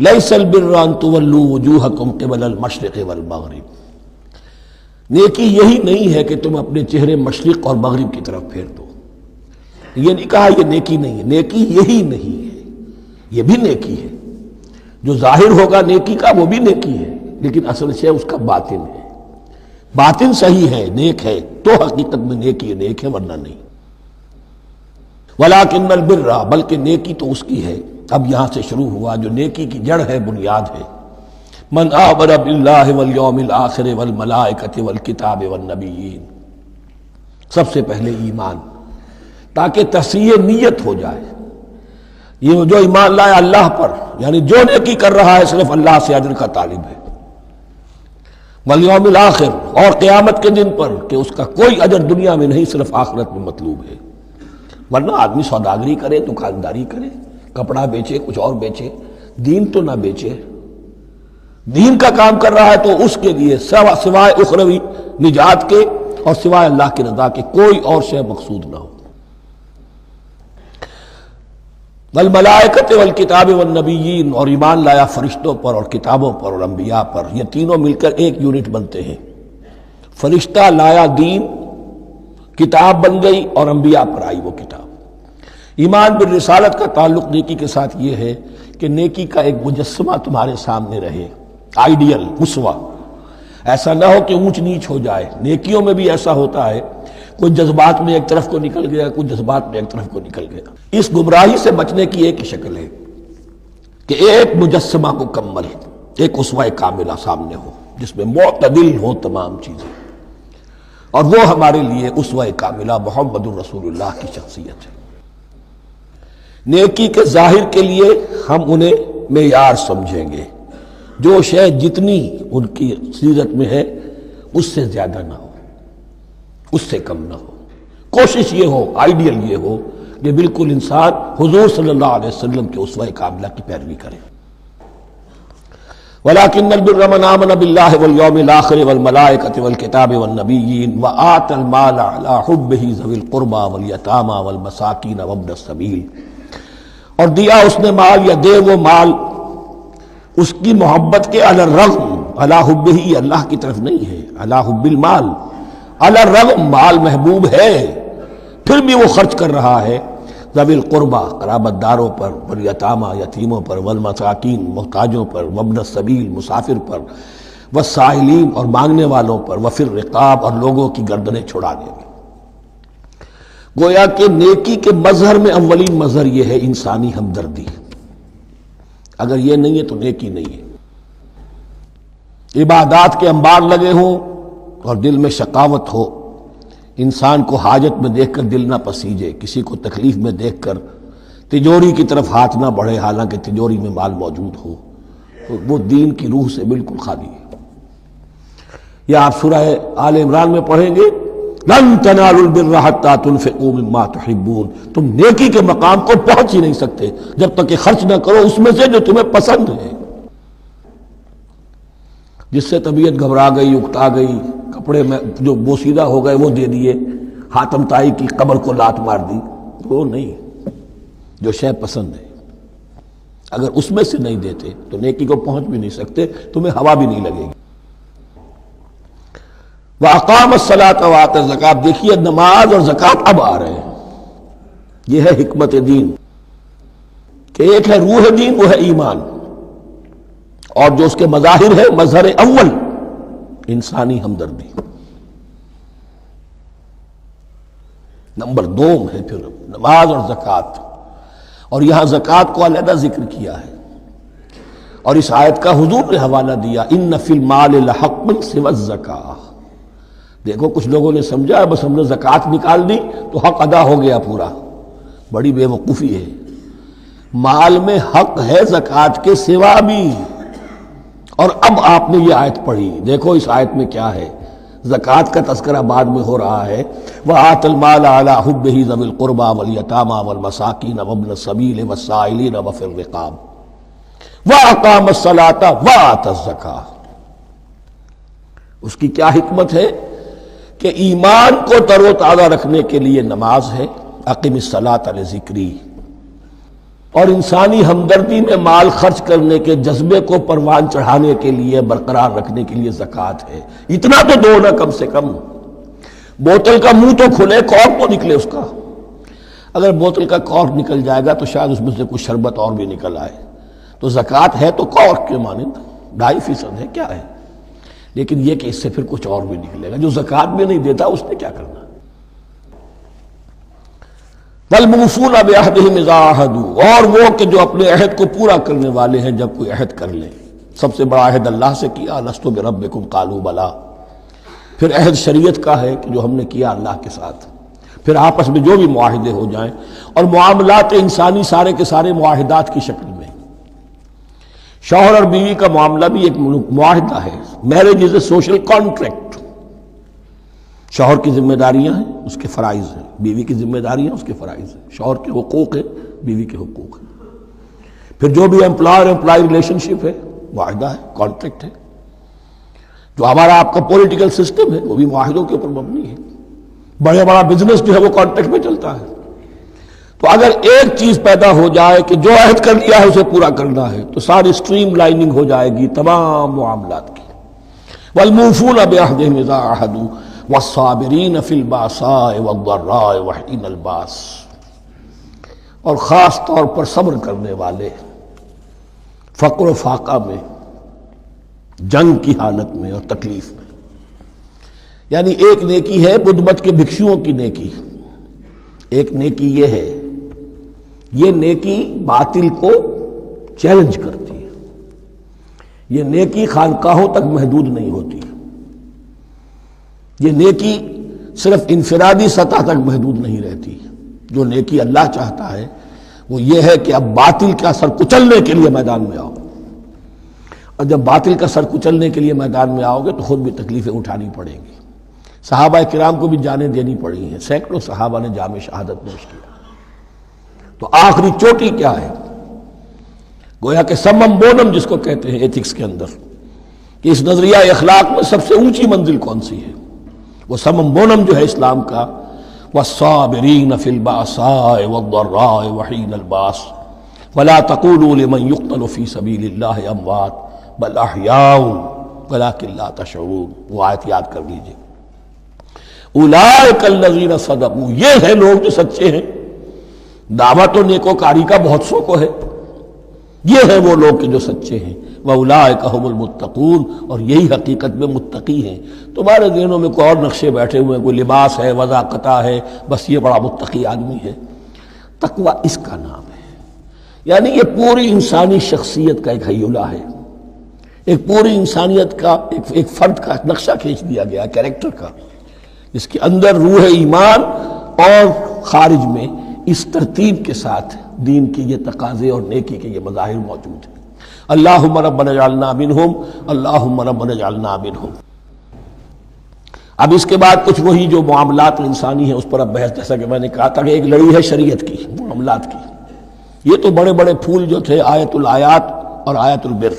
لیس البر ان تولوا وجوہکم قبل المشرق والمغرب، نیکی یہی نہیں ہے کہ تم اپنے چہرے مشرق اور مغرب کی طرف پھیر دو. یہ نہیں کہا یہ نیکی نہیں ہے، نیکی یہی نہیں ہے، یہ بھی نیکی ہے. جو ظاہر ہوگا نیکی کا وہ بھی نیکی ہے، لیکن اصل سے اس کا باطن ہے. باطن صحیح ہے، نیک ہے، تو حقیقت میں نیکی نیک ہے، ورنہ نہیں. وَلَٰكِنَّ الْبِرَّ، بلکہ نیکی تو اس کی ہے. اب یہاں سے شروع ہوا جو نیکی کی جڑ ہے، بنیاد ہے. من آمن باللہ والیوم الآخر والملائکۃ والکتاب والنبیین، سب سے پہلے ایمان، تاکہ تصحیح نیت ہو جائے. یہ جو ایمان لائے اللہ پر، یعنی جو نیکی کر رہا ہے صرف اللہ سے اجر کا طالب ہے. والیوم الآخر، اور قیامت کے دن پر کہ اس کا کوئی اجر دنیا میں نہیں، صرف آخرت میں مطلوب ہے. ورنہ آدمی سوداگری کرے، دکانداری کرے، کپڑا بیچے، کچھ اور بیچے، دین تو نہ بیچے. دین کا کام کر رہا ہے تو اس کے لیے سوائے اخروی نجات کے اور سوائے اللہ کی رضا کے کوئی اور شے مقصود نہ ہو. والملائکۃ والکتاب والنبیین، اور ایمان لایا فرشتوں پر اور کتابوں پر اور انبیاء پر. یہ تینوں مل کر ایک یونٹ بنتے ہیں. فرشتہ لایا دین، کتاب بن گئی، اور انبیاء پر آئی وہ کتاب. ایمان بالرسالت کا تعلق نیکی کے ساتھ یہ ہے کہ نیکی کا ایک مجسمہ تمہارے سامنے رہے، آئیڈیل، اسوہ. ایسا نہ ہو کہ اونچ نیچ ہو جائے. نیکیوں میں بھی ایسا ہوتا ہے، کچھ جذبات میں ایک طرف کو نکل گیا، کچھ جذبات میں ایک طرف کو نکل گیا. اس گمراہی سے بچنے کی ایک شکل ہے کہ ایک مجسمہ مکمل، ایک اسوہ کاملہ سامنے ہو جس میں معتدل ہو تمام چیزیں. اور وہ ہمارے لیے اسوہ کاملہ محمد الرسول اللہ کی شخصیت ہے. نیکی کے ظاہر کے لیے ہم انہیں معیار سمجھیں گے. جو شے جتنی ان کی سیرت میں ہے اس سے زیادہ نہ ہو، اس سے کم نہ ہو. کوشش یہ ہو، آئیڈیل یہ ہو کہ بالکل انسان حضور صلی اللہ علیہ وسلم کے اسوہ کاملہ کی پیروی کرے. وَلَٰكِنَّ الْبِرَّ مَنْ آمَنَ بِاللَّهِ وَالْيَوْمِ الْآخِرِ وَالْمَلَائِكَةِ وَالْكِتَابِ وَالنَّبِيِّينَ وَآتَى الْمَالَ عَلَىٰ حُبِّهِ ذَوِي الْقُرْبَىٰ وَالْيَتَامَىٰ وَالْمَسَاكِينَ وَابْنَ السَّبِيلِ، اور دیا اس نے مال یا دے وہ مال اس کی محبت کے علی الرغم، علی حبہ اللہ کی طرف نہیں ہے، علی حب المال، علی الرغم مال محبوب ہے پھر بھی وہ خرچ کر رہا ہے. ذوی القربہ قرابت داروں پر، والیتامہ یتیموں پر، والمساکین محتاجوں پر، وابن السبیل مسافر پر، والسائلین اور مانگنے والوں پر، وفی الرقاب اور لوگوں کی گردنیں چھڑانے میں. گویا کہ نیکی کے مظہر میں اولین مظہر یہ ہے انسانی ہمدردی. اگر یہ نہیں ہے تو نیکی نہیں ہے. عبادات کے انبار لگے ہوں اور دل میں شقاوت ہو، انسان کو حاجت میں دیکھ کر دل نہ پسیجے، کسی کو تکلیف میں دیکھ کر تجوری کی طرف ہاتھ نہ بڑھے حالانکہ تجوری میں مال موجود ہو، تو وہ دین کی روح سے بالکل خالی ہے. یا آپ سورہ آل عمران میں پڑھیں گے، لن تنالوا البر حتى تنفقوا مما تحبون، تم نیکی کے مقام کو پہنچ ہی نہیں سکتے جب تک کہ خرچ نہ کرو اس میں سے جو تمہیں پسند ہے. جس سے طبیعت گھبرا گئی، اکتا گئی، کپڑے میں جو بوسیدہ ہو گئے وہ دے دیے، حاتم طائی کی قبر کو لات مار دی، وہ نہیں. جو شے پسند ہے اگر اس میں سے نہیں دیتے تو نیکی کو پہنچ بھی نہیں سکتے، تمہیں ہوا بھی نہیں لگے گی. وَأَقَامَ الصَّلَاةَ وَآتَى الزَّكَاةَ، دیکھیے نماز اور زکوٰۃ اب آ رہے ہیں. یہ ہے حکمت دین کہ ایک ہے روح دین، وہ ہے ایمان، اور جو اس کے مظاہر ہے، مظہر اول انسانی ہمدردی، نمبر دوم ہے پھر نماز اور زکوٰۃ. اور یہاں زکوٰۃ کو علیحدہ ذکر کیا ہے، اور اس آیت کا حضور نے حوالہ دیا، إِنَّ فِي الْمَالِ لَحَقًّا سِوَى الزَّكَاةِ. دیکھو کچھ لوگوں نے سمجھا بس ہم نے زکوٰۃ نکال دی تو حق ادا ہو گیا پورا. بڑی بے وقوفی ہے. مال میں حق ہے زکوٰۃ کے سوا بھی. اور اب آپ نے یہ آیت پڑھی، دیکھو اس آیت میں کیا ہے. زکوٰۃ کا تذکرہ بعد میں ہو رہا ہے، وَآتَى الْمَالَ عَلَىٰ حُبِّهِ ذَوِي الْقُرْبَىٰ وَالْيَتَامَىٰ وَالْمَسَاكِينَ وَابْنَ السَّبِيلِ وَالسَّائِلِينَ وَفِي الرِّقَابِ وَأَقَامَ الصَّلَاةَ وَآتَى الزَّكَاةَ. اس کی کیا حکمت ہے کہ ایمان کو تر و تازہ رکھنے کے لیے نماز ہے. اقم الصلاۃ لذکری، اور انسانی ہمدردی میں مال خرچ کرنے کے جذبے کو پروان چڑھانے کے لیے برقرار رکھنے کے لیے زکوٰۃ ہے۔ اتنا تو دو نا کم سے کم، بوتل کا منہ تو کھلے، کارک تو نکلے اس کا۔ اگر بوتل کا کارک نکل جائے گا تو شاید اس میں سے کچھ شربت اور بھی نکل آئے، تو زکوٰۃ ہے تو کارک کے مانند 2.5% ہے، کیا ہے، لیکن یہ کہ اس سے پھر کچھ اور بھی نکلے گا۔ جو زکوٰۃ بھی نہیں دیتا اس نے کیا کرنا۔ وَالْمُوفُونَ بِعَهْدِهِمْ إِذَا عَاهَدُوا، اور وہ کہ جو اپنے عہد کو پورا کرنے والے ہیں جب کوئی عہد کر لیں۔ سب سے بڑا عہد اللہ سے کیا، لست بربکم قالوا بلا۔ پھر عہد شریعت کا ہے کہ جو ہم نے کیا اللہ کے ساتھ، پھر آپس میں جو بھی معاہدے ہو جائیں، اور معاملات انسانی سارے کے سارے معاہدات کی شکل میں۔ شوہر اور بیوی کا معاملہ بھی ایک معاہدہ ہے، marriage is a social contract. شوہر کی ذمہ داریاں ہیں، اس کے فرائض ہیں، بیوی کی ذمہ داریاں اس کے فرائض ہیں، شوہر کے حقوق ہیں، بیوی کے حقوق ہیں۔ پھر جو بھی امپلائر امپلائی ریلیشن شپ ہے، معاہدہ ہے، کانٹریکٹ ہے۔ جو ہمارا آپ کا پولیٹیکل سسٹم ہے وہ بھی معاہدوں کے اوپر مبنی ہے۔ بڑا بزنس جو ہے وہ کانٹریکٹ میں چلتا ہے۔ تو اگر ایک چیز پیدا ہو جائے کہ جو عہد کر لیا ہے اسے پورا کرنا ہے، تو ساری اسٹریم لائننگ ہو جائے گی تمام معاملات کی۔ وَالْمُوفُونَ بِعَهْدِهِمْ إِذَا عَاهَدُوا وَالصَّابِرِينَ فِي الْبَأْسَاءِ وَالضَّرَّاءِ وَحِينَ الْبَأْسِ، اور خاص طور پر صبر کرنے والے فقر و فاقہ میں، جنگ کی حالت میں اور تکلیف میں۔ یعنی ایک نیکی ہے بدھ مت کے بھکشوؤں کی نیکی، ایک نیکی یہ ہے، یہ نیکی باطل کو چیلنج کرتی ہے، یہ نیکی خانقاہوں تک محدود نہیں ہوتی، یہ نیکی صرف انفرادی سطح تک محدود نہیں رہتی۔ جو نیکی اللہ چاہتا ہے وہ یہ ہے کہ اب باطل کا سر کچلنے کے لیے میدان میں آؤ، اور جب باطل کا سر کچلنے کے لیے میدان میں آؤ گے تو خود بھی تکلیفیں اٹھانی پڑیں گی۔ صحابہ کرام کو بھی جانیں دینی پڑی ہیں، سینکڑوں صحابہ نے جام شہادت نوش کیا۔ تو آخری چوٹی کیا ہے؟ گویا کہ سمم بونم جس کو کہتے ہیں ایتھکس کے اندر، کہ اس نظریہ اخلاق میں سب سے اونچی منزل کون سی ہے؟ وہ سمم بونم جو ہے اسلام کا، والصابرین فی البأساء والضراء وحین الباس ولا تقولوا لمن يقتل فی سبیل اللہ اموات بل احیاء ولکن لا تشعرون۔ وہ آیت یاد کر لیجیے، اولئک الذین صدقوا، یہ ہے لوگ جو سچے ہیں۔ دعوت و نیکوکاری کا بہت سو کو ہے، یہ ہے وہ لوگ کہ جو سچے ہیں۔ وَأُولَٰئِكَ هُمُ الْمُتَّقُونَ، اور یہی حقیقت میں متقی ہیں۔ تمہارے ذہنوں میں کوئی اور نقشے بیٹھے ہوئے ہیں، کوئی لباس ہے، وضاقتہ ہے، بس یہ بڑا متقی آدمی ہے۔ تقویٰ اس کا نام ہے، یعنی یہ پوری انسانی شخصیت کا ایک حیولہ ہے، ایک پوری انسانیت کا ایک فرد کا نقشہ کھینچ دیا گیا کیریکٹر کا، جس کے اندر روح ایمان اور خارج میں اس ترتیب کے ساتھ دین کی یہ تقاضے اور نیکی کے یہ مظاہر موجود ہیں۔ اللہم ربنا اجعلنا منہم، اللہم ربنا اجعلنا منہم۔ اب اس کے بعد کچھ وہی جو معاملات انسانی ہیں اس پر اب بحث، جیسا کہ میں نے کہا تھا کہ ایک لڑی ہے شریعت کی، معاملات کی۔ یہ تو بڑے بڑے پھول جو تھے، آیت الآیات اور آیت البر،